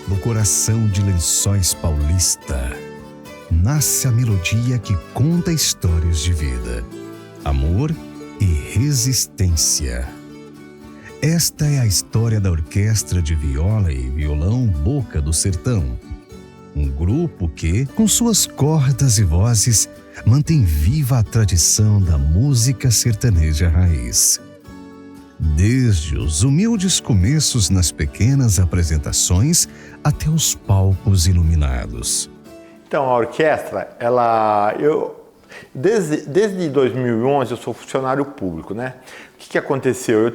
Do coração de Lençóis Paulista, nasce a melodia que conta histórias de vida, amor e resistência. Esta é a história da Orquestra de Viola e Violão Boca do Sertão. Um grupo que, com suas cordas e vozes, mantém viva a tradição da música sertaneja raiz. Desde os humildes começos nas pequenas apresentações até os palcos iluminados. Então, a orquestra, desde 2011 eu sou funcionário público, né? O que aconteceu? Eu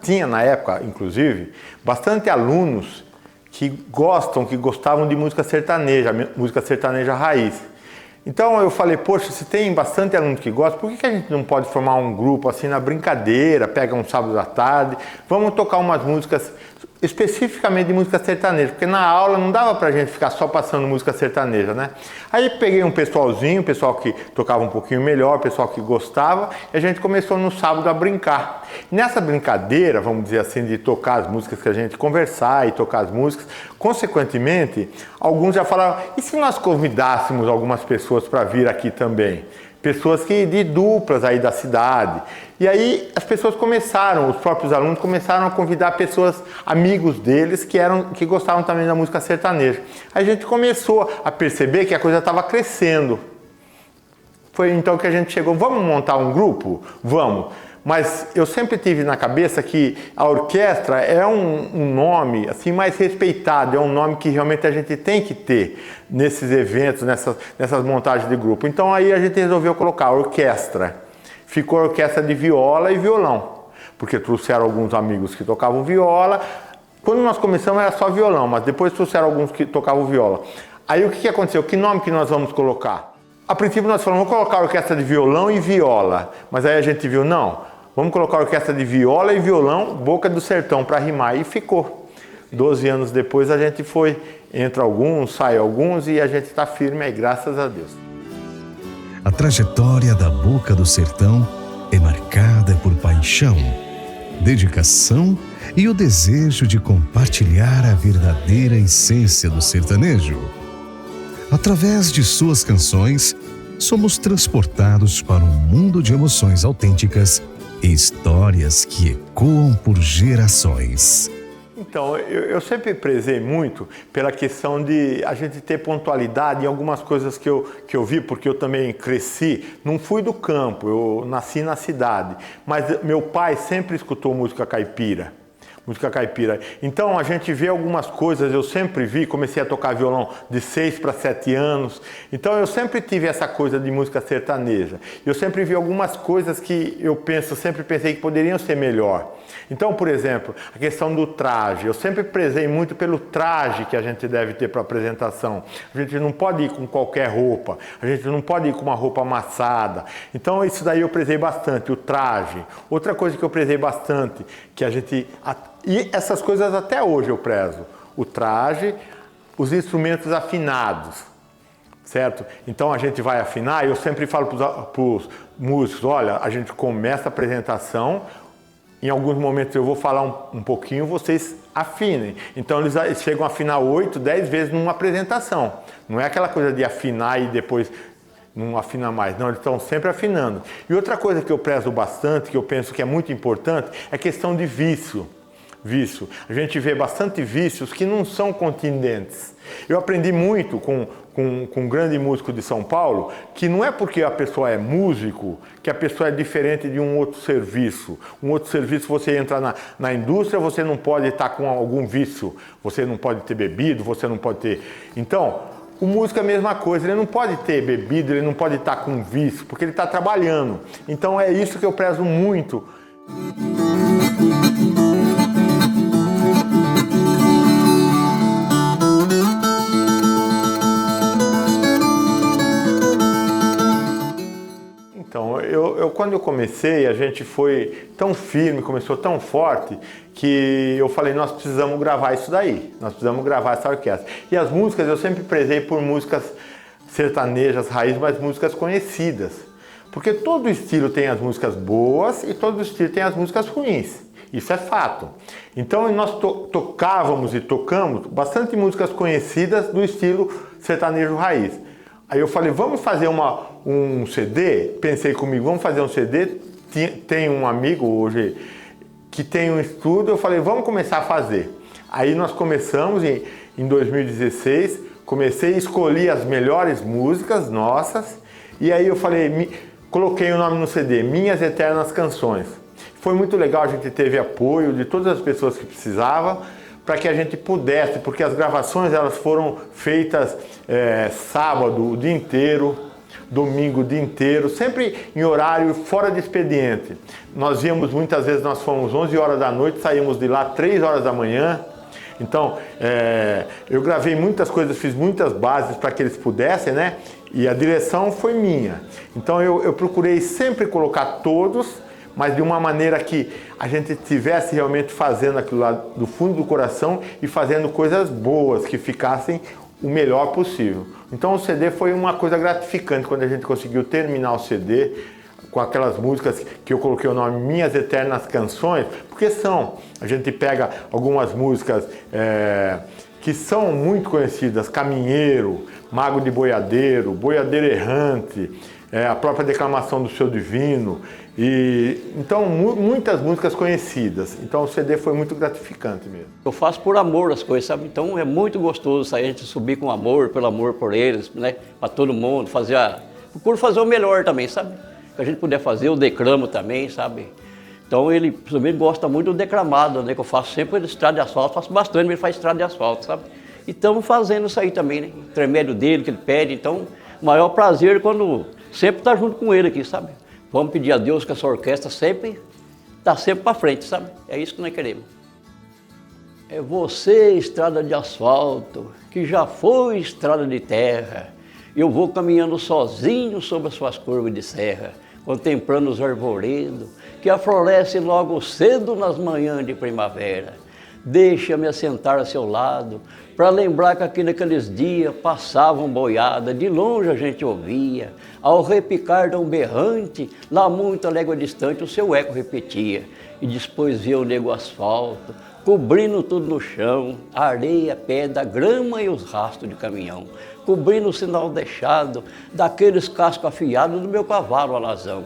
tinha na época, inclusive, bastante alunos que gostavam de música sertaneja raiz. Então eu falei, poxa, se tem bastante aluno que gosta, por que a gente não pode formar um grupo assim na brincadeira, pega um sábado à tarde, vamos tocar umas músicas, especificamente de música sertaneja, porque na aula não dava pra gente ficar só passando música sertaneja, né? Aí peguei um pessoal que tocava um pouquinho melhor, pessoal que gostava, e a gente começou no sábado a brincar. Nessa brincadeira, vamos dizer assim, de tocar as músicas, que a gente conversar e tocar as músicas, consequentemente, alguns já falaram, e se nós convidássemos algumas pessoas para vir aqui também? Pessoas de duplas aí da cidade. E aí as pessoas os próprios alunos começaram a convidar pessoas, amigos deles, que gostavam também da música sertaneja. Aí a gente começou a perceber que a coisa estava crescendo. Foi então que a gente chegou, vamos montar um grupo? Vamos. Mas eu sempre tive na cabeça que a orquestra é um nome assim mais respeitado, é um nome que realmente a gente tem que ter nesses eventos, nessas montagens de grupo. Então aí a gente resolveu colocar orquestra. Ficou a orquestra de viola e violão, porque trouxeram alguns amigos que tocavam viola. Quando nós começamos era só violão, mas depois trouxeram alguns que tocavam viola. Aí o que aconteceu? Que nome que nós vamos colocar? A princípio nós falamos, vamos colocar a orquestra de violão e viola, mas aí a gente viu, não, vamos colocar a orquestra de viola e violão Boca do Sertão para rimar, e ficou. 12 anos depois a gente entra alguns, sai alguns, e a gente está firme aí, graças a Deus. A trajetória da Boca do Sertão é marcada por paixão, dedicação e o desejo de compartilhar a verdadeira essência do sertanejo. Através de suas canções, somos transportados para um mundo de emoções autênticas e histórias que ecoam por gerações. Então, eu sempre prezei muito pela questão de a gente ter pontualidade em algumas coisas que eu vi, porque eu também cresci, não fui do campo, eu nasci na cidade, mas meu pai sempre escutou música caipira. Então a gente vê algumas coisas, eu sempre vi, comecei a tocar violão de 6 para 7 anos, então eu sempre tive essa coisa de música sertaneja. Eu sempre vi algumas coisas que sempre pensei que poderiam ser melhor. Então, por exemplo, a questão do traje, eu sempre prezei muito pelo traje que a gente deve ter para apresentação. A gente não pode ir com qualquer roupa, a gente não pode ir com uma roupa amassada. Então isso daí eu prezei bastante, o traje. Outra coisa que eu prezei bastante, e essas coisas até hoje eu prezo, o traje, os instrumentos afinados, certo? Então a gente vai afinar, e eu sempre falo para os músicos, olha, a gente começa a apresentação, em alguns momentos eu vou falar um pouquinho, vocês afinem. Então eles chegam a afinar 8, 10 vezes numa apresentação. Não é aquela coisa de afinar e depois não afina mais. Não, eles estão sempre afinando. E outra coisa que eu prezo bastante, que eu penso que é muito importante, é a questão de vício. A gente vê bastante vícios que não são continentes. Eu aprendi muito com um grande músico de São Paulo, que não é porque a pessoa é músico que a pessoa é diferente de um outro serviço. Um outro serviço, você entra na indústria, você não pode estar com algum vício. Você não pode ter bebido, você não pode ter... Então, o músico é a mesma coisa, ele não pode ter bebido, ele não pode estar com vício, porque ele está trabalhando. Então é isso que eu prezo muito. Então, quando eu comecei, a gente foi tão firme, começou tão forte, que eu falei, nós precisamos gravar isso daí, nós precisamos gravar essa orquestra. E as músicas, eu sempre prezei por músicas sertanejas, raiz, mas músicas conhecidas. Porque todo estilo tem as músicas boas e todo estilo tem as músicas ruins. Isso é fato. Então nós tocávamos e tocamos bastante músicas conhecidas do estilo sertanejo raiz. Aí eu falei, vamos fazer um CD? Pensei comigo, vamos fazer um CD? Tem um amigo hoje que tem um estúdio, eu falei, vamos começar a fazer. Aí nós começamos em 2016, comecei a escolher as melhores músicas nossas, e aí eu falei, coloquei o nome no CD, Minhas Eternas Canções. Foi muito legal, a gente teve apoio de todas as pessoas que precisavam, para que a gente pudesse, porque as gravações elas foram feitas sábado o dia inteiro, domingo o dia inteiro, sempre em horário fora de expediente. Nós íamos, muitas vezes nós fomos 11 horas da noite, saímos de lá 3 horas da manhã. Então, eu gravei muitas coisas, fiz muitas bases para que eles pudessem, né? E a direção foi minha. Então eu procurei sempre colocar todos, mas de uma maneira que a gente estivesse realmente fazendo aquilo lá do fundo do coração e fazendo coisas boas, que ficassem o melhor possível. Então o CD foi uma coisa gratificante quando a gente conseguiu terminar o CD com aquelas músicas que eu coloquei o nome Minhas Eternas Canções, porque a gente pega algumas músicas que são muito conhecidas, Caminheiro, Mago de Boiadeiro, Boiadeiro Errante, a própria Declamação do Seu Divino, então muitas músicas conhecidas. Então o CD foi muito gratificante mesmo. Eu faço por amor as coisas, sabe? Então é muito gostoso a gente subir com amor, pelo amor por eles, né? Para todo mundo, procuro fazer o melhor também, sabe? Que a gente puder fazer, eu declamo também, sabe? Então ele também gosta muito do declamado, né? Que eu faço sempre estrada de asfalto, faço bastante, ele faz estrada de asfalto, sabe? E estamos fazendo isso aí também, né? Intermédio dele, que ele pede, então o maior prazer quando sempre estar junto com ele aqui, sabe? Vamos pedir a Deus que essa orquestra sempre está sempre para frente, sabe? É isso que nós queremos. É você, estrada de asfalto, que já foi estrada de terra. Eu vou caminhando sozinho sobre as suas curvas de serra, contemplando os arvoredos, que aflorescem logo cedo nas manhãs de primavera. Deixa-me assentar a seu lado, para lembrar que aqui naqueles dias passavam boiada, de longe a gente ouvia, ao repicar de um berrante, lá muita légua distante o seu eco repetia, e depois via o nego asfalto, cobrindo tudo no chão, a areia, pedra, grama e os rastros de caminhão, cobrindo o sinal deixado daqueles cascos afiados do meu cavalo alazão.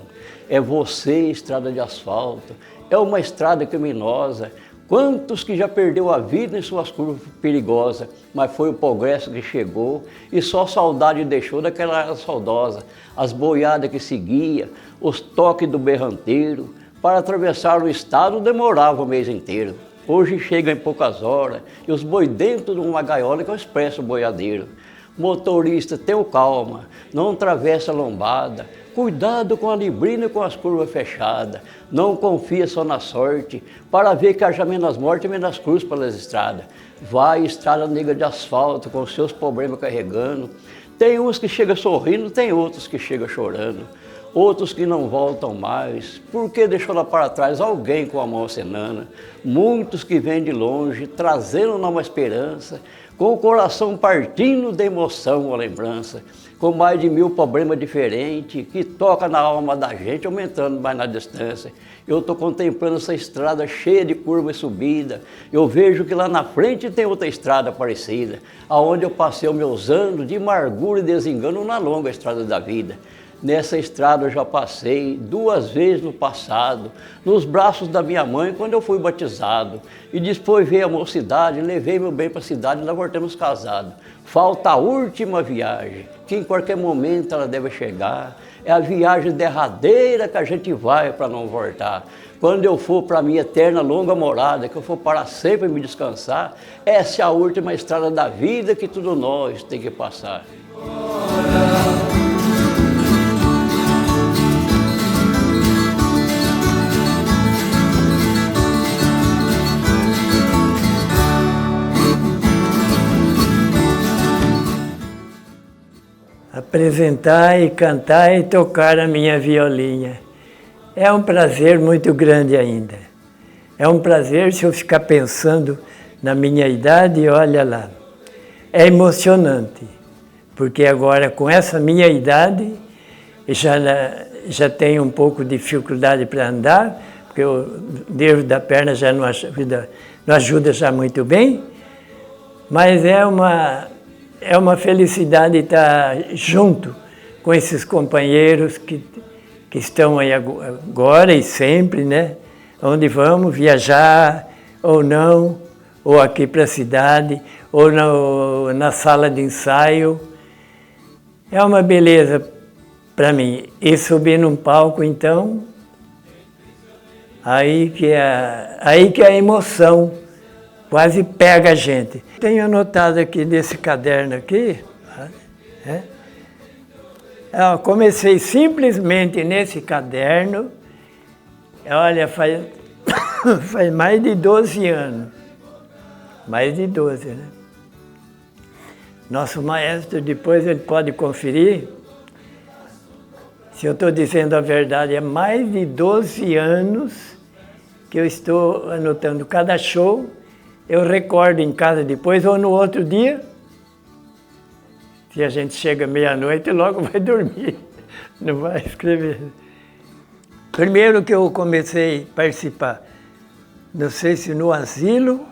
É você, estrada de asfalto, é uma estrada criminosa. Quantos que já perdeu a vida em suas curvas perigosas, mas foi o progresso que chegou e só saudade deixou daquela era saudosa, as boiadas que seguia, os toques do berranteiro, para atravessar o estado demorava o mês inteiro. Hoje chega em poucas horas e os boi dentro de uma gaiola que é o expresso boiadeiro. Motorista, tenha calma, não atravessa a lombada, cuidado com a librina e com as curvas fechadas, não confia só na sorte, para ver que haja menos morte e menos cruz pelas estradas. Vai estrada negra de asfalto, com seus problemas carregando, tem uns que chegam sorrindo, tem outros que chegam chorando, outros que não voltam mais, porque deixou lá para trás alguém com a mão acenando, muitos que vêm de longe, trazendo uma esperança, com o coração partindo de emoção ou lembrança, com mais de 1000 problemas diferentes, que toca na alma da gente, aumentando mais na distância. Eu estou contemplando essa estrada cheia de curva e subida, eu vejo que lá na frente tem outra estrada parecida, aonde eu passei os meus anos de amargura e desengano na longa estrada da vida. Nessa estrada eu já passei 2 vezes no passado, nos braços da minha mãe quando eu fui batizado. E depois veio a mocidade, levei meu bem para a cidade e nós voltamos casados. Falta a última viagem, que em qualquer momento ela deve chegar. É a viagem derradeira que a gente vai para não voltar. Quando eu for para a minha eterna longa morada, que eu for para sempre me descansar, essa é a última estrada da vida que todos nós tem que passar. Apresentar e cantar e tocar a minha violinha. É um prazer muito grande ainda. É um prazer se eu ficar pensando na minha idade, olha lá. É emocionante, porque agora com essa minha idade já tenho um pouco de dificuldade para andar, porque o nervo da perna já não ajuda já muito bem, mas é uma felicidade estar junto com esses companheiros que estão aí agora e sempre, né? Onde vamos viajar ou não, ou aqui para a cidade, ou na sala de ensaio. É uma beleza para mim. E subir num palco, então, aí que a emoção quase pega a gente. Tenho anotado aqui nesse caderno aqui, eu comecei simplesmente nesse caderno, olha, faz mais de 12 anos. Mais de 12, né? Nosso maestro, depois ele pode conferir, se eu estou dizendo a verdade, é mais de 12 anos que eu estou anotando cada show, eu recordo em casa depois ou no outro dia, se a gente chega meia-noite, logo vai dormir, não vai escrever. Primeiro que eu comecei a participar, não sei se no asilo,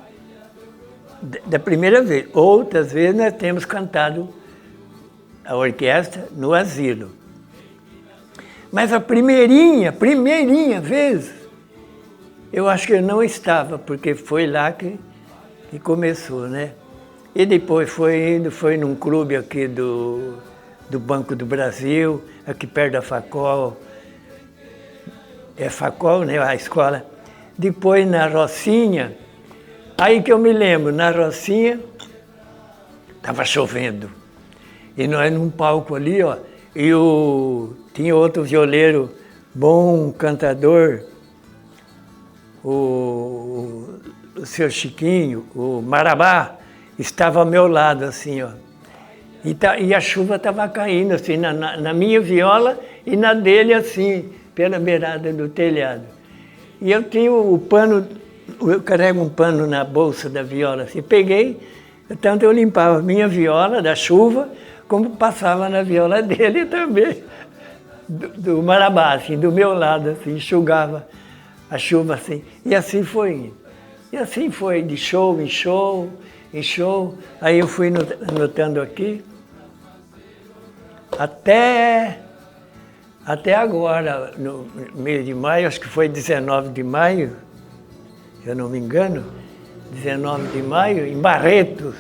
da primeira vez, outras vezes nós temos cantado a orquestra no asilo. Mas a primeirinha vez, eu acho que eu não estava, porque foi lá que começou, né? E depois foi num clube aqui do Banco do Brasil, aqui perto da Facol. É Facol, né, a escola. Depois na Rocinha, aí que eu me lembro, na Rocinha, estava chovendo. E nós num palco ali, ó, e tinha outro violeiro, bom cantador, o seu Chiquinho, o Marabá, estava ao meu lado, assim, ó. E a chuva estava caindo, assim, na minha viola e na dele, assim, pela beirada do telhado. E eu tinha o pano, eu carrego um pano na bolsa da viola, assim, peguei, tanto eu limpava a minha viola da chuva, como passava na viola dele também, do Marabá, assim, do meu lado, assim, enxugava a chuva, assim. E assim foi indo. E assim foi, de show em show, em show. Aí eu fui anotando aqui, até agora, no mês de maio, acho que foi 19 de maio, se eu não me engano, 19 de maio, em Barretos.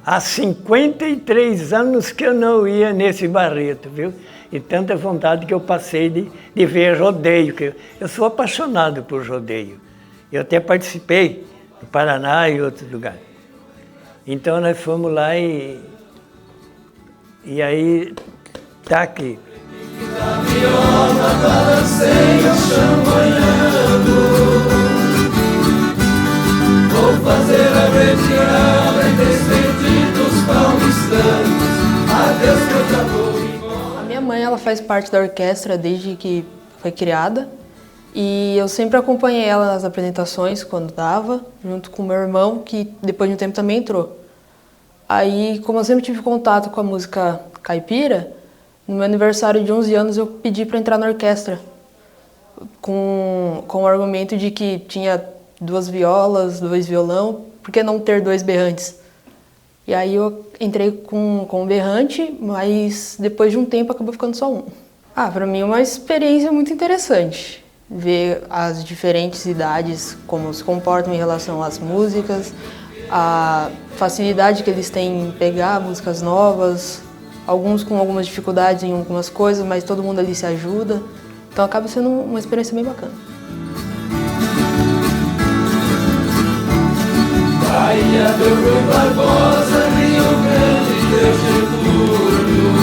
Há 53 anos que eu não ia nesse Barreto, viu? E tanta vontade que eu passei de ver rodeio, que eu sou apaixonado por rodeio. Eu até participei no Paraná e outros lugares. Então nós fomos lá e aí tá aqui. Da viola balancei o chão banhando. Vou fazer a retirada em despedir dos paulistanos. Adeus que eu já vou embora. A minha mãe, ela faz parte da orquestra desde que foi criada. E eu sempre acompanhei ela nas apresentações quando dava, junto com meu irmão, que depois de um tempo também entrou. Aí, como eu sempre tive contato com a música caipira, no meu aniversário de 11 anos eu pedi para entrar na orquestra, com o argumento de que tinha 2 violas, 2 violão, por que não ter 2 berrantes? E aí eu entrei com um berrante, mas depois de um tempo acabou ficando só um. Para mim é uma experiência muito interessante, ver as diferentes idades, como se comportam em relação às músicas, a facilidade que eles têm em pegar músicas novas, alguns com algumas dificuldades em algumas coisas, mas todo mundo ali se ajuda. Então acaba sendo uma experiência bem bacana. Bahia do Rui Barbosa, Rio Grande, Getúlio.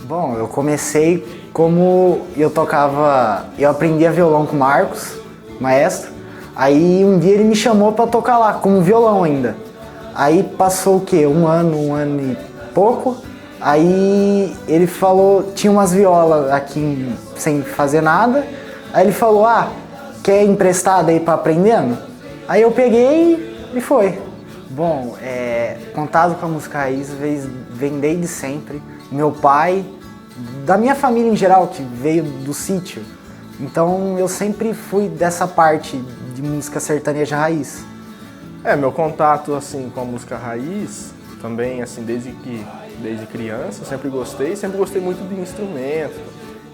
Bom, eu comecei como eu aprendia violão com o Marcos, maestro. Aí um dia ele me chamou para tocar lá, com violão ainda. Aí passou o quê? Um ano e pouco. Aí ele falou, tinha umas violas aqui sem fazer nada. Aí ele falou, quer emprestada aí para aprendendo? Aí eu peguei e foi. Bom, contato com a música raiz vem desde sempre. Meu pai da minha família em geral, que veio do sítio. Então eu sempre fui dessa parte de música sertaneja raiz. Meu contato assim com a música raiz também assim desde criança, sempre gostei muito de instrumento.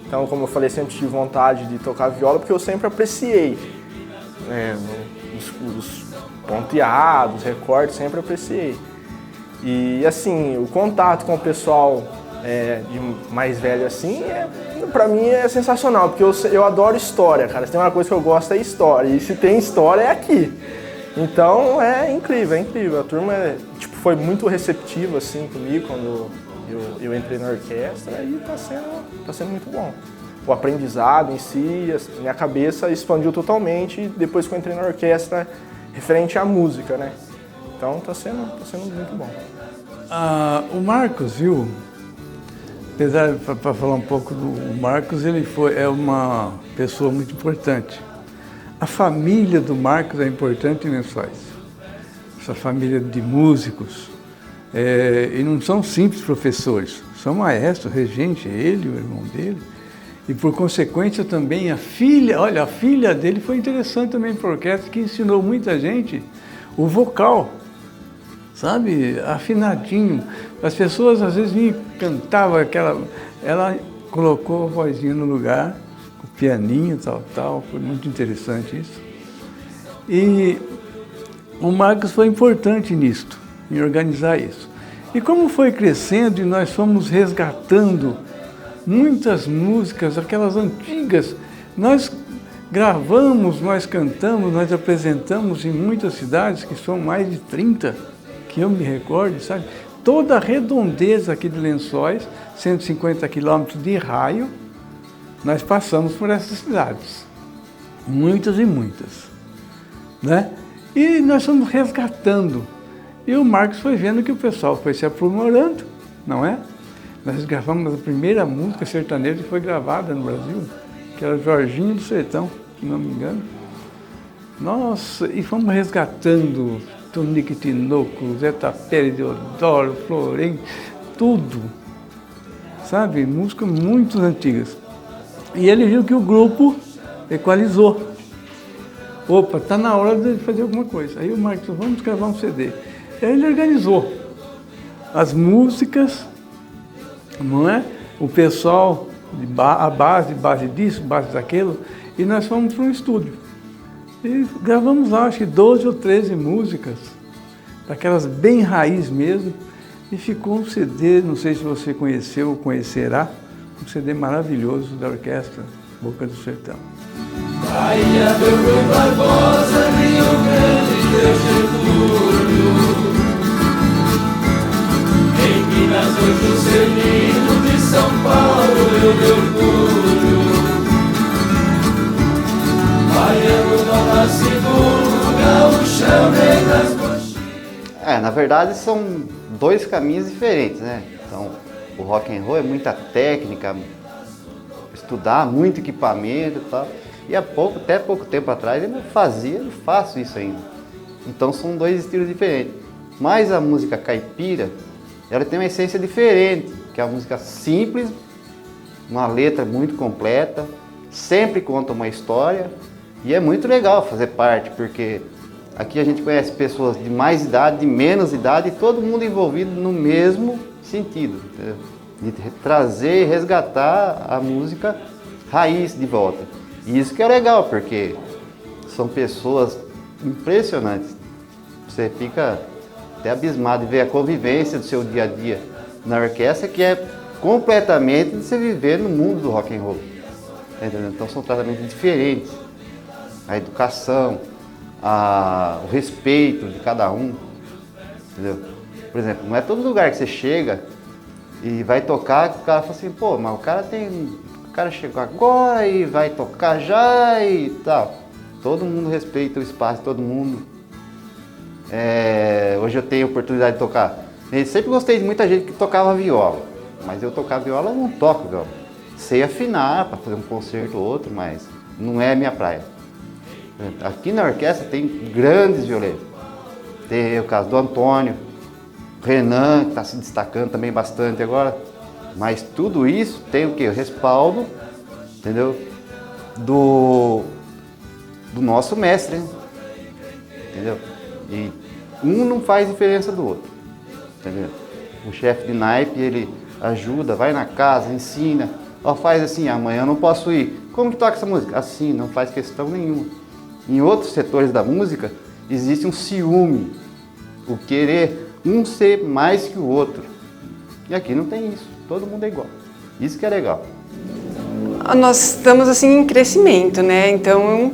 Então, como eu falei, sempre tive vontade de tocar viola porque eu sempre apreciei, né, os ponteados, recortes, sempre apreciei. E assim, o contato com o pessoal de mais velho assim, pra mim é sensacional, porque eu adoro história, cara. Se tem uma coisa que eu gosto é história, e se tem história é aqui. Então é incrível. A turma foi muito receptiva assim comigo quando eu entrei na orquestra e tá sendo muito bom. O aprendizado em si, minha cabeça expandiu totalmente depois que eu entrei na orquestra referente à música, né? Então tá sendo muito bom. O Marcos, viu? Apesar, para falar um pouco do Marcos, ele é uma pessoa muito importante. A família do Marcos é importante em Lençóis. Essa família de músicos. E não são simples professores, são maestros, regente, ele, o irmão dele. E por consequência também a filha dele foi interessante também para a orquestra, que ensinou muita gente o vocal. Sabe, afinadinho. As pessoas às vezes vinham e cantavam ela colocou a vozinha no lugar, o pianinho, tal, foi muito interessante isso. E o Marcos foi importante nisto, em organizar isso. E como foi crescendo e nós fomos resgatando muitas músicas, aquelas antigas, nós gravamos, nós cantamos, nós apresentamos em muitas cidades, que são mais de 30, que eu me recordo, sabe? Toda a redondeza aqui de Lençóis, 150 quilômetros de raio, nós passamos por essas cidades. Muitas e muitas, né? E nós fomos resgatando. E o Marcos foi vendo que o pessoal foi se aprimorando, não é? Nós gravamos a primeira música sertaneja que foi gravada no Brasil, que era Jorginho do Sertão, se não me engano. Nossa, e fomos resgatando Tonico Tinoco, Zé Tapera, Deodoro, Florém, tudo, sabe? Músicas muito antigas. E ele viu que o grupo equalizou. Opa, tá na hora de fazer alguma coisa. Aí o Marcos falou, vamos gravar um CD. Aí ele organizou as músicas, não é? O pessoal, a base disso, base daquilo, e nós fomos para um estúdio. E gravamos lá, acho que 12 ou 13 músicas, daquelas bem raiz mesmo, e ficou um CD, não sei se você conheceu ou conhecerá, um CD maravilhoso da orquestra Boca do Sertão. Bahia, meu Rui Barbosa, Rio Grande, teu Getúlio. Em Minas, hoje o Celino de São Paulo, eu me orgulho. Baiano não nasce burro, gaúchão, rei das coxinhas. Na verdade são dois caminhos diferentes, né? Então, o rock and roll é muita técnica, estudar, muito equipamento e tal. E até pouco tempo atrás eu faço isso ainda. Então são dois estilos diferentes. Mas a música caipira, ela tem uma essência diferente, que é uma música simples, uma letra muito completa, sempre conta uma história. E é muito legal fazer parte, porque aqui a gente conhece pessoas de mais idade, de menos idade, e todo mundo envolvido no mesmo sentido, entendeu? De trazer e resgatar a música raiz de volta. E isso que é legal, porque são pessoas impressionantes. Você fica até abismado de ver a convivência do seu dia a dia na orquestra, que é completamente de você viver no mundo do rock and roll. Entendeu? Então são tratamentos diferentes. A educação, o respeito de cada um, entendeu? Por exemplo, não é todo lugar que você chega e vai tocar que o cara fala assim, pô, mas o cara chegou agora e vai tocar já e tal. Todo mundo respeita o espaço de todo mundo. Hoje eu tenho a oportunidade de tocar. Eu sempre gostei de muita gente que tocava viola, mas eu tocar viola eu não toco viola. Sei afinar para fazer um concerto ou outro, mas não é a minha praia. Aqui na orquestra tem grandes violeiros. Tem o caso do Antônio, Renan, que está se destacando também bastante agora. Mas tudo isso tem o quê? O respaldo, entendeu? Do nosso mestre, né? Entendeu? E um não faz diferença do outro, entendeu? O chefe de naipe, ele ajuda, vai na casa, ensina, ó, faz assim, amanhã eu não posso ir. Como que toca essa música? Assim, não faz questão nenhuma. Em outros setores da música, existe um ciúme, o querer um ser mais que o outro. E aqui não tem isso, todo mundo é igual. Isso que é legal. Nós estamos assim em crescimento, né? Então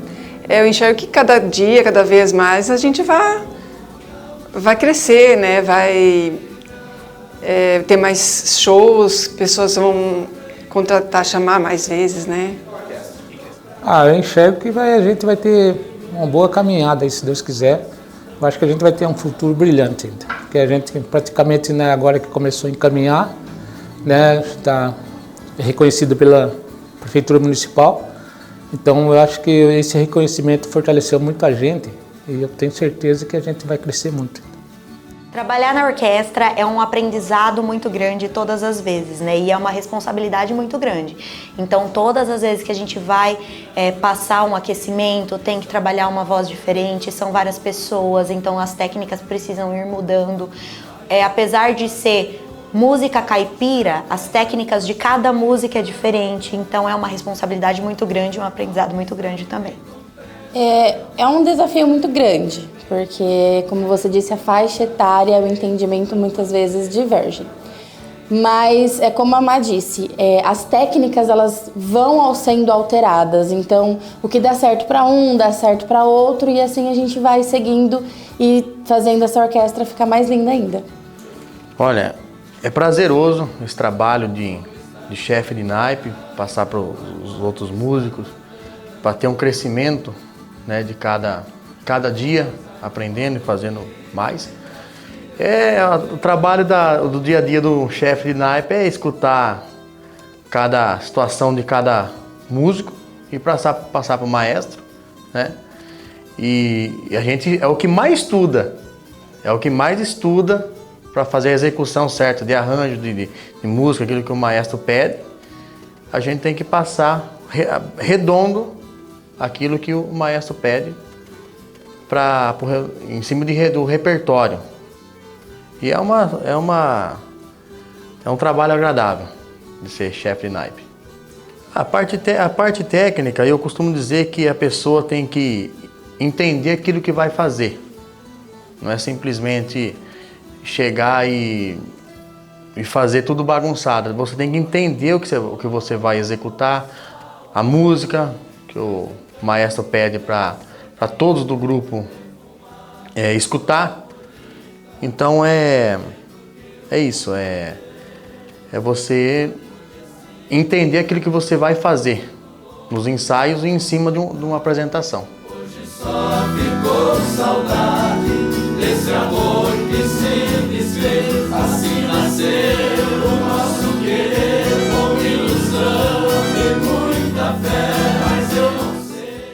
eu enxergo que cada dia, cada vez mais, a gente vai crescer, né? Vai ter mais shows, pessoas vão contratar, chamar mais vezes, né? Eu enxergo que a gente vai ter uma boa caminhada aí, se Deus quiser. Eu acho que a gente vai ter um futuro brilhante ainda. Porque a gente praticamente, né, agora que começou a encaminhar, né, está reconhecido pela Prefeitura Municipal. Então eu acho que esse reconhecimento fortaleceu muito a gente e eu tenho certeza que a gente vai crescer muito. Trabalhar na orquestra é um aprendizado muito grande todas as vezes, né? E é uma responsabilidade muito grande. Então, todas as vezes que a gente vai passar um aquecimento, tem que trabalhar uma voz diferente, são várias pessoas, então as técnicas precisam ir mudando. Apesar de ser música caipira, as técnicas de cada música é diferente, então é uma responsabilidade muito grande, um aprendizado muito grande também. É um desafio muito grande, porque, como você disse, a faixa etária, o entendimento muitas vezes diverge. Mas, como a Má disse, as técnicas elas vão sendo alteradas, então o que dá certo para um, dá certo para outro, e assim a gente vai seguindo e fazendo essa orquestra ficar mais linda ainda. Olha, é prazeroso esse trabalho de chefe de naipe, passar para os outros músicos, para ter um crescimento, né, de cada dia, aprendendo e fazendo mais. O trabalho do dia a dia do chefe de naipe é escutar cada situação de cada músico e passar para o maestro, né? E a gente é o que mais estuda para fazer a execução certa de arranjo, de música, aquilo que o maestro pede. A gente tem que passar redondo aquilo que o maestro pede em cima do repertório. E é um trabalho agradável de ser chefe de naipe. A parte técnica, eu costumo dizer que a pessoa tem que entender aquilo que vai fazer. Não é simplesmente chegar e fazer tudo bagunçado. Você tem que entender o que você vai executar, a música que o maestro pede para todos do grupo escutar. Então é isso, é você entender aquilo que você vai fazer nos ensaios e em cima de uma apresentação. Hoje só ficou saudade desse amor que se desfez. Assim nasceu o nosso querer, com ilusão e muita fé, mas eu não sei.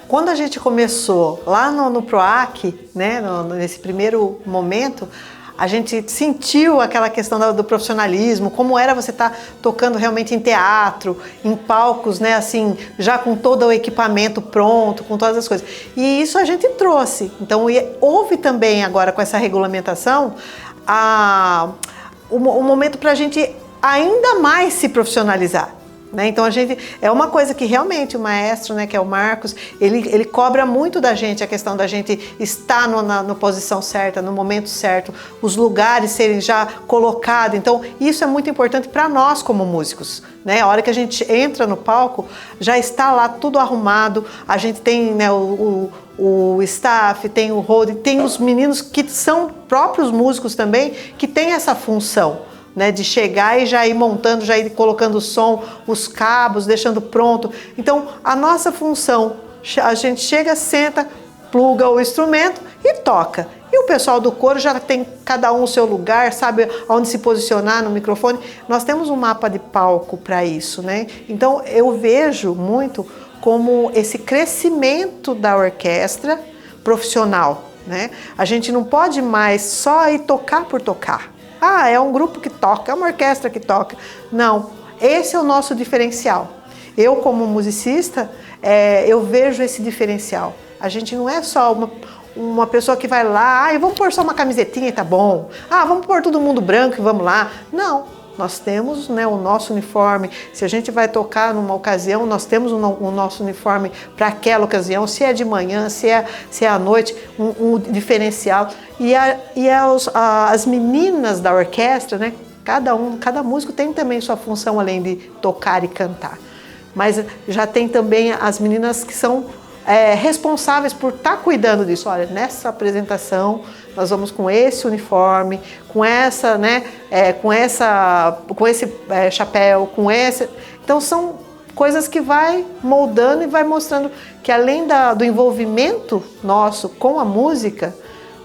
Quando a gente começou lá no PROAC, né, nesse primeiro momento, a gente sentiu aquela questão do profissionalismo, como era você estar tocando realmente em teatro, em palcos, né, assim, já com todo o equipamento pronto, com todas as coisas. E isso a gente trouxe. Então, houve também agora com essa regulamentação o momento para a gente ainda mais se profissionalizar. Né? Então é uma coisa que realmente o maestro, né, que é o Marcos, ele cobra muito da gente a questão da gente estar na posição certa, no momento certo, os lugares serem já colocados. Então isso é muito importante para nós como músicos. Né? A hora que a gente entra no palco, já está lá tudo arrumado, a gente tem, né, o staff, tem o roadie, tem os meninos que são próprios músicos também, que tem essa função. Né, de chegar e já ir montando, já ir colocando o som, os cabos, deixando pronto. Então, a nossa função, a gente chega, senta, pluga o instrumento e toca. E o pessoal do coro já tem cada um o seu lugar, sabe onde se posicionar no microfone. Nós temos um mapa de palco para isso, né? Então, eu vejo muito como esse crescimento da orquestra profissional, né? A gente não pode mais só ir tocar por tocar. é um grupo que toca, é uma orquestra que toca. Não, esse é o nosso diferencial. Eu, como musicista, eu vejo esse diferencial. A gente não é só uma pessoa que vai lá, vamos pôr só uma camisetinha e tá bom. Vamos pôr todo mundo branco e vamos lá. Não, nós temos, né, o nosso uniforme. Se a gente vai tocar numa ocasião, nós temos o nosso uniforme para aquela ocasião, se é de manhã, se é à noite, um diferencial. E as meninas da orquestra, né, cada músico tem também sua função além de tocar e cantar. Mas já tem também as meninas que são responsáveis por estar cuidando disso. Olha, nessa apresentação nós vamos com esse uniforme, com essa, né, com esse chapéu, com esse. Então são coisas que vai moldando e vai mostrando que além do envolvimento nosso com a música,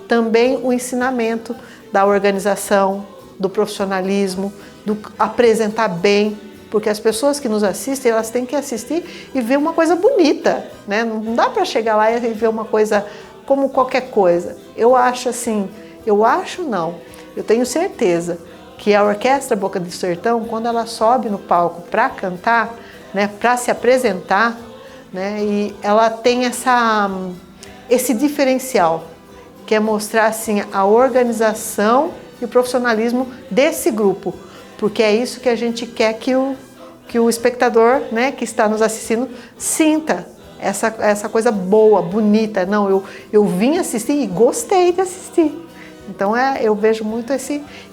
também o ensinamento da organização, do profissionalismo, do apresentar bem. Porque as pessoas que nos assistem, elas têm que assistir e ver uma coisa bonita, né? Não dá para chegar lá e ver uma coisa como qualquer coisa. Eu acho assim, eu tenho certeza que a Orquestra Boca do Sertão, quando ela sobe no palco para cantar, né, para se apresentar, né, e ela tem esse diferencial, que é mostrar assim, a organização e o profissionalismo desse grupo. Porque é isso que a gente quer que o espectador, né, que está nos assistindo sinta essa coisa boa, bonita. Não, eu vim assistir e gostei de assistir. Então eu vejo muito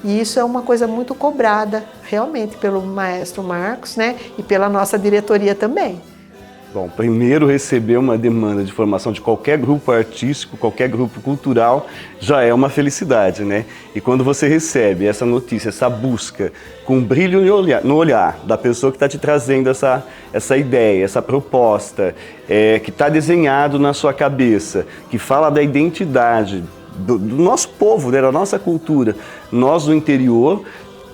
e isso é uma coisa muito cobrada realmente pelo maestro Marcos, né, e pela nossa diretoria também. Bom, primeiro receber uma demanda de formação de qualquer grupo artístico, qualquer grupo cultural, já é uma felicidade, né? E quando você recebe essa notícia, essa busca, com brilho no olhar da pessoa que está te trazendo essa ideia, essa proposta, que está desenhado na sua cabeça, que fala da identidade do nosso povo, né, da nossa cultura, nós do interior,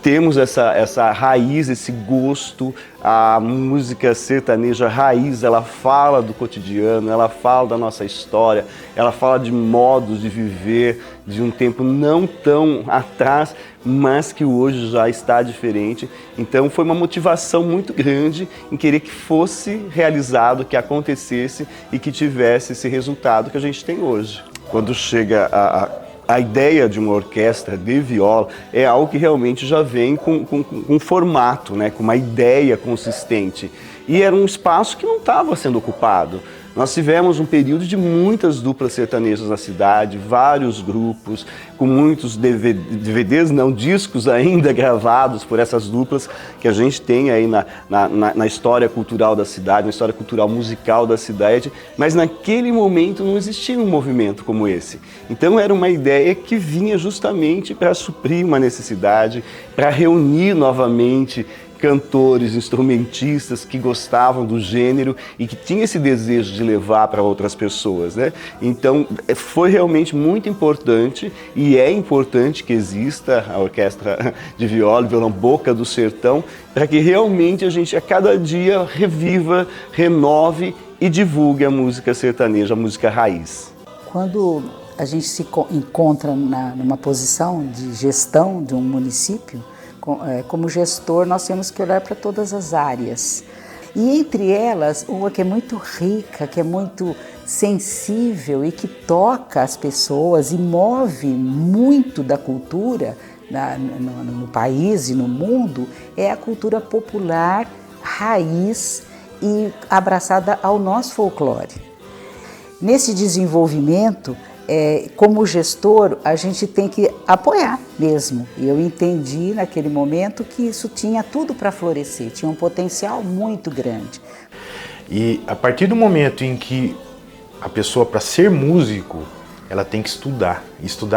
temos essa raiz, esse gosto. A música sertaneja raiz, ela fala do cotidiano, ela fala da nossa história, ela fala de modos de viver, de um tempo não tão atrás, mas que hoje já está diferente. Então foi uma motivação muito grande em querer que fosse realizado, que acontecesse e que tivesse esse resultado que a gente tem hoje. Quando chega a ideia de uma orquestra de viola é algo que realmente já vem com um formato, né, com uma ideia consistente. E era um espaço que não estava sendo ocupado. Nós tivemos um período de muitas duplas sertanejas na cidade, vários grupos, com muitos discos ainda gravados por essas duplas que a gente tem aí na história cultural da cidade, na história cultural musical da cidade, mas naquele momento não existia um movimento como esse. Então era uma ideia que vinha justamente para suprir uma necessidade, para reunir novamente cantores, instrumentistas que gostavam do gênero e que tinham esse desejo de levar para outras pessoas, né? Então foi realmente muito importante e é importante que exista a Orquestra de Viola e Violão Boca do Sertão para que realmente a gente a cada dia reviva, renove e divulgue a música sertaneja, a música raiz. Quando a gente se encontra numa posição de gestão de um município, como gestor, nós temos que olhar para todas as áreas. E entre elas, uma que é muito rica, que é muito sensível e que toca as pessoas e move muito da cultura no país e no mundo, é a cultura popular, raiz e abraçada ao nosso folclore. Nesse desenvolvimento, como gestor, a gente tem que apoiar mesmo. E eu entendi naquele momento que isso tinha tudo para florescer, tinha um potencial muito grande. E a partir do momento em que a pessoa, para ser músico, ela tem que estudar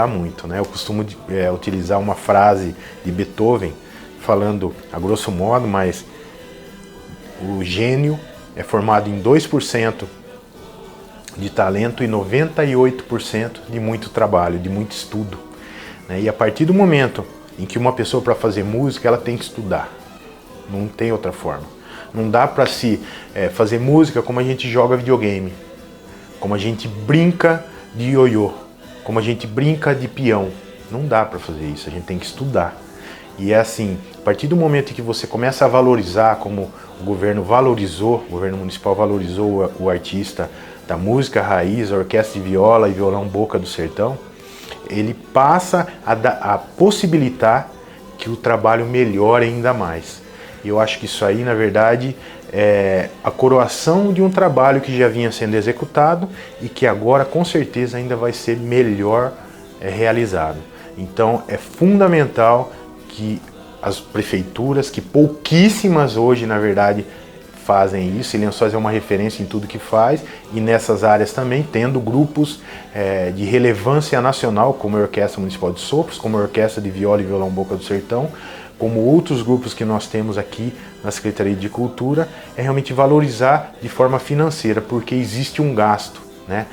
muito, né? Eu costumo utilizar uma frase de Beethoven, falando a grosso modo, mas o gênio é formado em 2% de talento e 98% de muito trabalho, de muito estudo, né? E a partir do momento em que uma pessoa, para fazer música, ela tem que estudar, não tem outra forma. Não dá para se fazer música como a gente joga videogame, como a gente brinca de ioiô, como a gente brinca de peão. Não dá para fazer isso, a gente tem que estudar. E é assim, a partir do momento em que você começa a valorizar, como o governo valorizou, o governo municipal valorizou o artista da música raiz, a orquestra de viola e violão Boca do Sertão, ele passa a possibilitar que o trabalho melhore ainda mais. E eu acho que isso aí, na verdade, é a coroação de um trabalho que já vinha sendo executado e que agora, com certeza, ainda vai ser melhor realizado. Então, é fundamental que as prefeituras, que pouquíssimas hoje, na verdade, fazem isso, e Lençóis é uma referência em tudo que faz, e nessas áreas também, tendo grupos de relevância nacional, como a Orquestra Municipal de Sopros, como a Orquestra de Viola e Violão Boca do Sertão, como outros grupos que nós temos aqui na Secretaria de Cultura, é realmente valorizar de forma financeira, porque existe um gasto, né?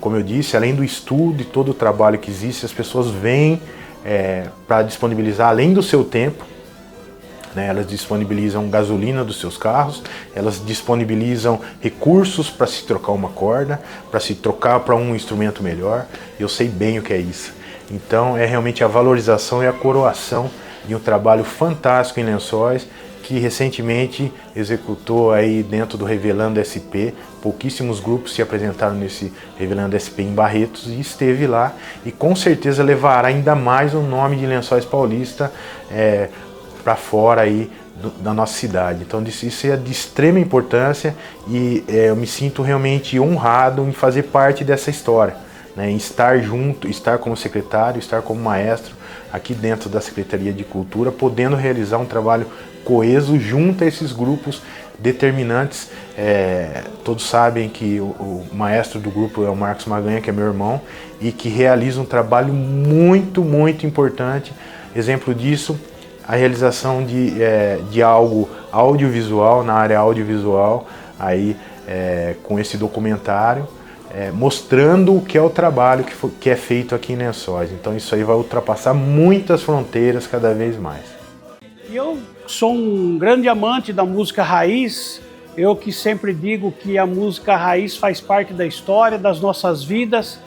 Como eu disse, além do estudo e todo o trabalho que existe, as pessoas vêm para disponibilizar, além do seu tempo, né, elas disponibilizam gasolina dos seus carros, elas disponibilizam recursos para se trocar uma corda, para se trocar para um instrumento melhor. Eu sei bem o que é isso. Então é realmente a valorização e a coroação de um trabalho fantástico em Lençóis, que recentemente executou aí dentro do Revelando SP. Pouquíssimos grupos se apresentaram nesse Revelando SP em Barretos e esteve lá, e com certeza levará ainda mais o nome de Lençóis Paulista para fora aí da nossa cidade. Então isso é de extrema importância, e eu me sinto realmente honrado em fazer parte dessa história, né, em estar junto, estar como secretário, estar como maestro aqui dentro da Secretaria de Cultura, podendo realizar um trabalho coeso junto a esses grupos determinantes. Todos sabem que o maestro do grupo é o Marcos Maganha, que é meu irmão, e que realiza um trabalho muito, muito importante. Exemplo disso, a realização de algo audiovisual, na área audiovisual, aí, com esse documentário, mostrando o que é o trabalho que é feito aqui em Lençóis. Então isso aí vai ultrapassar muitas fronteiras cada vez mais. Eu sou um grande amante da música raiz. Eu que sempre digo que a música raiz faz parte da história, das nossas vidas,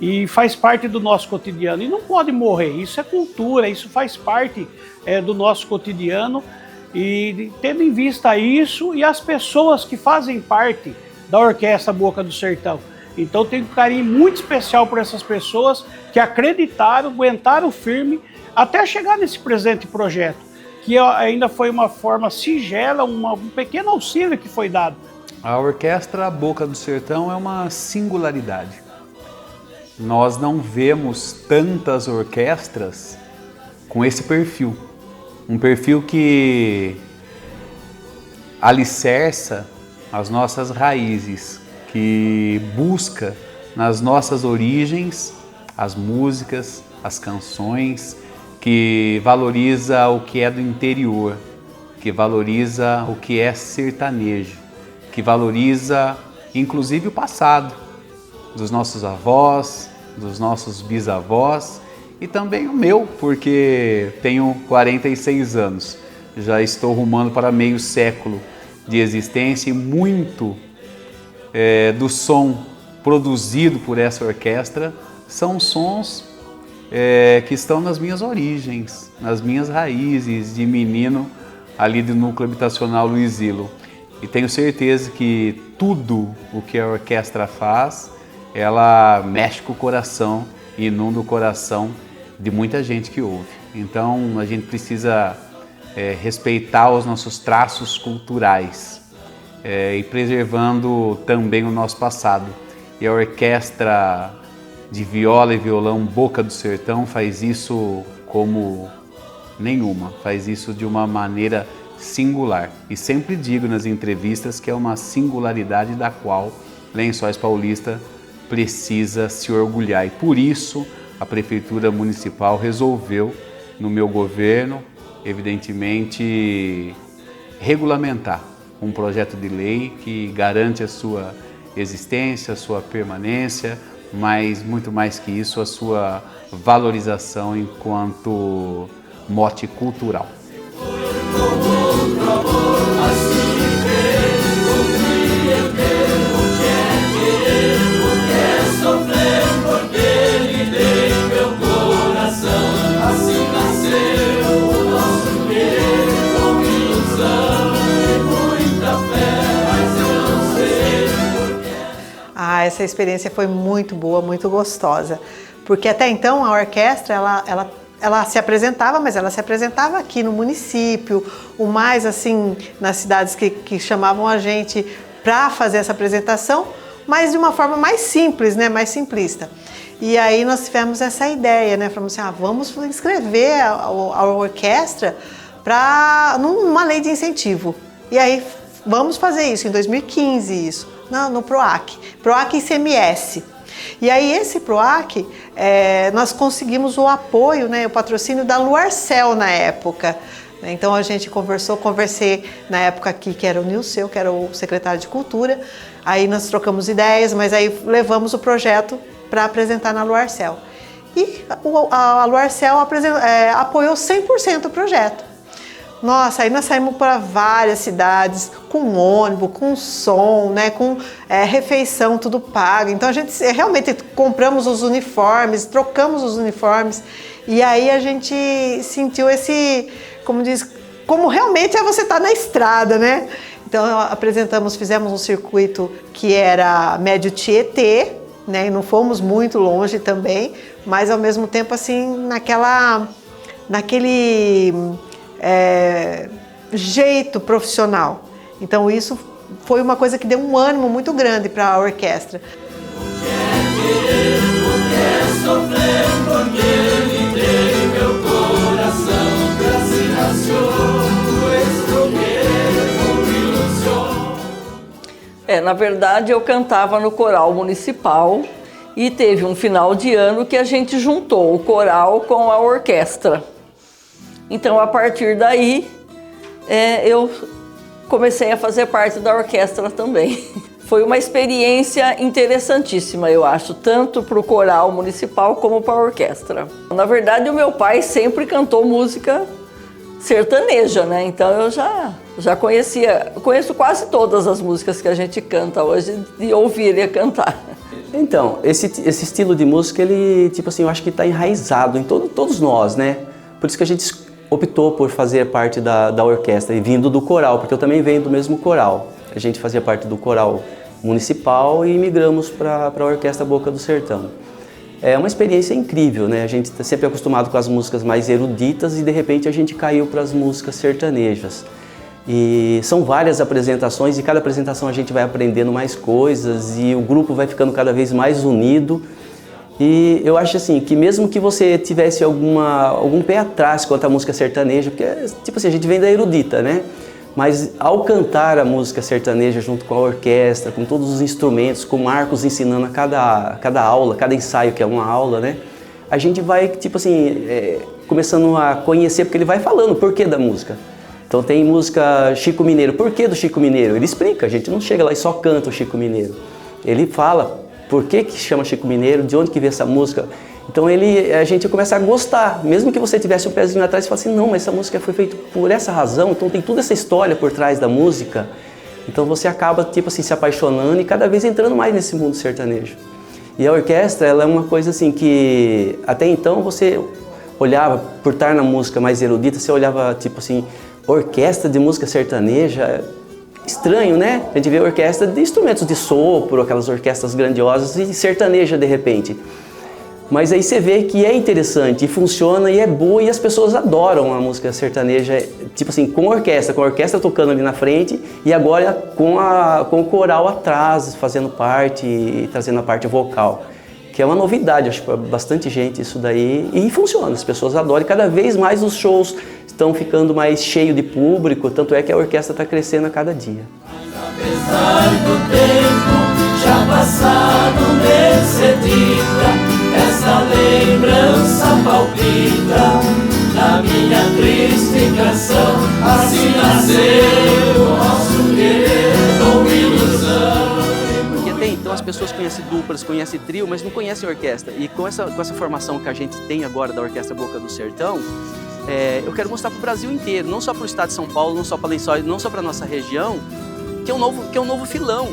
e faz parte do nosso cotidiano. E não pode morrer, isso é cultura, isso faz parte do nosso cotidiano. E tendo em vista isso e as pessoas que fazem parte da Orquestra Boca do Sertão. Então tenho um carinho muito especial por essas pessoas que acreditaram, aguentaram firme até chegar nesse presente projeto, que ainda foi uma forma singela, um pequeno auxílio que foi dado. A Orquestra Boca do Sertão é uma singularidade. Nós não vemos tantas orquestras com esse perfil. Um perfil que alicerça as nossas raízes, que busca nas nossas origens as músicas, as canções, que valoriza o que é do interior, que valoriza o que é sertanejo, que valoriza inclusive o passado dos nossos avós, dos nossos bisavós e também o meu, porque tenho 46 anos, já estou rumando para meio século de existência e muito do som produzido por essa orquestra são sons que estão nas minhas origens, nas minhas raízes de menino ali do núcleo habitacional Luizilo. E tenho certeza que tudo o que a orquestra faz, ela mexe com o coração e inunda o coração de muita gente que ouve. Então a gente precisa respeitar os nossos traços culturais e preservando também o nosso passado. E a Orquestra de Viola e Violão Boca do Sertão faz isso como nenhuma, faz isso de uma maneira singular. E sempre digo nas entrevistas que é uma singularidade da qual Lençóis Paulista precisa se orgulhar. E por isso a Prefeitura Municipal resolveu, no meu governo, evidentemente, regulamentar um projeto de lei que garante a sua existência, a sua permanência, mas muito mais que isso, a sua valorização enquanto mote cultural. Sofrer por dele, dei meu coração, assim nasceu Ah, essa experiência foi muito boa, muito gostosa. Porque até então a orquestra, ela se apresentava, mas ela se apresentava aqui no município, o mais assim, nas cidades que chamavam a gente para fazer essa apresentação, mas de uma forma mais simples, né, mais simplista. E aí nós tivemos essa ideia, né, falamos assim, vamos inscrever a orquestra numa lei de incentivo. E aí vamos fazer isso, em 2015 isso, no PROAC e ICMS. E aí esse PROAC, nós conseguimos o apoio, né, o patrocínio da Luarcel na época. Então a gente conversei na época aqui, que era o Nilceu, que era o secretário de Cultura, aí nós trocamos ideias, mas aí levamos o projeto para apresentar na Luarcel. E a Luarcel apoiou 100% o projeto. Nossa, aí nós saímos para várias cidades, com ônibus, com som, né, com refeição, tudo pago. Então a gente realmente compramos os uniformes, trocamos os uniformes, e aí a gente sentiu como realmente você estar na estrada, né? Então fizemos um circuito que era médio Tietê, né, e não fomos muito longe também, mas ao mesmo tempo assim, naquele jeito profissional. Então isso foi uma coisa que deu um ânimo muito grande para a orquestra. Na verdade eu cantava no coral municipal e teve um final de ano que a gente juntou o coral com a orquestra. Então, a partir daí, eu comecei a fazer parte da orquestra também. Foi uma experiência interessantíssima, eu acho, tanto para o coral municipal como para a orquestra. Na verdade, o meu pai sempre cantou música sertaneja, né? Então, eu já conheço quase todas as músicas que a gente canta hoje, de ouvir ele cantar. Então, esse estilo de música, ele, tipo assim, eu acho que está enraizado em todos nós, né? Por isso que a gente optou por fazer parte da orquestra e vindo do coral, porque eu também venho do mesmo coral. A gente fazia parte do coral municipal e migramos para a Orquestra Boca do Sertão. É uma experiência incrível, né? A gente está sempre acostumado com as músicas mais eruditas e de repente a gente caiu para as músicas sertanejas. E são várias apresentações e cada apresentação a gente vai aprendendo mais coisas e o grupo vai ficando cada vez mais unido. E eu acho assim, que mesmo que você tivesse algum pé atrás quanto à música sertaneja, porque tipo assim, a gente vem da erudita, né? Mas ao cantar a música sertaneja junto com a orquestra, com todos os instrumentos, com o Marcos ensinando a cada aula, cada ensaio que é uma aula, né? A gente vai, tipo assim, começando a conhecer, porque ele vai falando o porquê da música. Então tem música Chico Mineiro, por que do Chico Mineiro? Ele explica, a gente não chega lá e só canta o Chico Mineiro. Ele fala por que chama Chico Mineiro, de onde que veio essa música. Então a gente começa a gostar, mesmo que você tivesse um pezinho atrás e falasse assim, não, mas essa música foi feita por essa razão, então tem toda essa história por trás da música. Então você acaba, tipo assim, se apaixonando e cada vez entrando mais nesse mundo sertanejo. E a orquestra, ela é uma coisa assim que até então você olhava, por estar na música mais erudita, você olhava tipo assim, orquestra de música sertaneja, estranho, né? A gente vê orquestra de instrumentos de sopro, aquelas orquestras grandiosas e sertaneja de repente. Mas aí você vê que é interessante, e funciona, e é boa, e as pessoas adoram a música sertaneja, tipo assim, com a orquestra tocando ali na frente, e agora com o coral atrás, fazendo parte e trazendo a parte vocal. Que é uma novidade, acho que para bastante gente isso daí, e funciona, as pessoas adoram, e cada vez mais os shows estão ficando mais cheios de público, tanto é que a orquestra está crescendo a cada dia. Apesar do tempo já passado, necessita, essa lembrança palpita na minha triste canção. Assim nasceu o nosso querer com ilusão. Porque até então as pessoas conhecem duplas, conhecem trio, mas não conhecem orquestra. E com essa formação que a gente tem agora da Orquestra Boca do Sertão, eu quero mostrar para o Brasil inteiro, não só para o estado de São Paulo, não só para Lençóis, não só para a nossa região, que é um novo filão,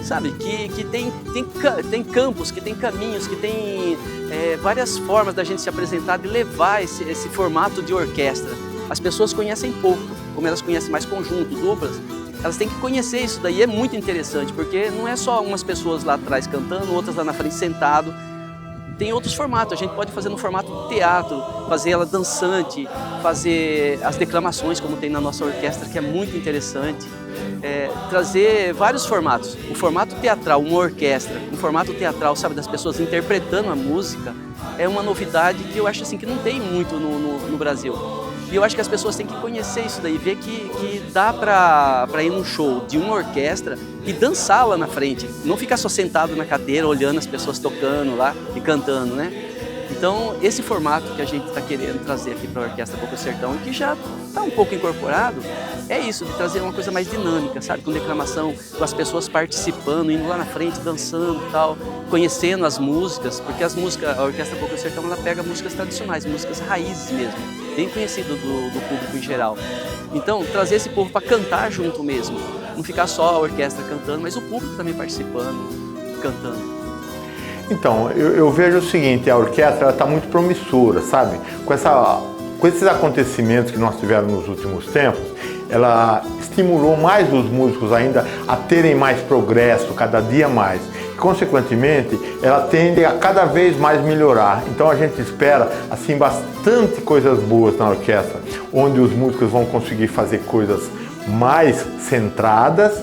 sabe? Que tem campos, que tem caminhos, que tem várias formas da gente se apresentar e levar esse formato de orquestra. As pessoas conhecem pouco, como elas conhecem mais conjunto, duplas, elas têm que conhecer isso daí, é muito interessante, porque não é só umas pessoas lá atrás cantando, outras lá na frente sentado. Tem outros formatos, a gente pode fazer no formato de teatro, fazer ela dançante, fazer as declamações, como tem na nossa orquestra, que é muito interessante. Trazer vários formatos. O formato teatral, uma orquestra, um formato teatral, sabe, das pessoas interpretando a música, é uma novidade que eu acho assim que não tem muito no Brasil. E eu acho que as pessoas têm que conhecer isso daí, ver que dá para ir num show de uma orquestra e dançar lá na frente. Não ficar só sentado na cadeira olhando as pessoas tocando lá e cantando, né? Então, esse formato que a gente está querendo trazer aqui para a Orquestra Boca do Sertão, e que já está um pouco incorporado, é isso, de trazer uma coisa mais dinâmica, sabe? Com declamação, com as pessoas participando, indo lá na frente, dançando e tal, conhecendo as músicas, porque as músicas, a Orquestra Boca do Sertão, ela pega músicas tradicionais, músicas raízes mesmo, bem conhecido do público em geral. Então, trazer esse povo para cantar junto mesmo, não ficar só a orquestra cantando, mas o público também participando, cantando. Então, eu vejo o seguinte, a orquestra está muito promissora, sabe? Com esses acontecimentos que nós tivemos nos últimos tempos, ela estimulou mais os músicos ainda a terem mais progresso, cada dia mais. E, consequentemente, ela tende a cada vez mais melhorar. Então a gente espera assim bastante coisas boas na orquestra, onde os músicos vão conseguir fazer coisas mais centradas,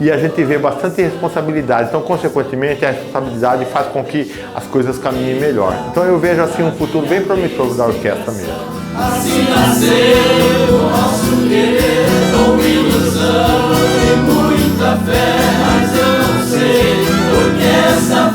e a gente vê bastante responsabilidade, então consequentemente a responsabilidade faz com que as coisas caminhem melhor. Então eu vejo assim um futuro bem promissor da orquestra mesmo. Assim nasceu o nosso querer, com ilusão e muita fé, mas eu não sei por que essa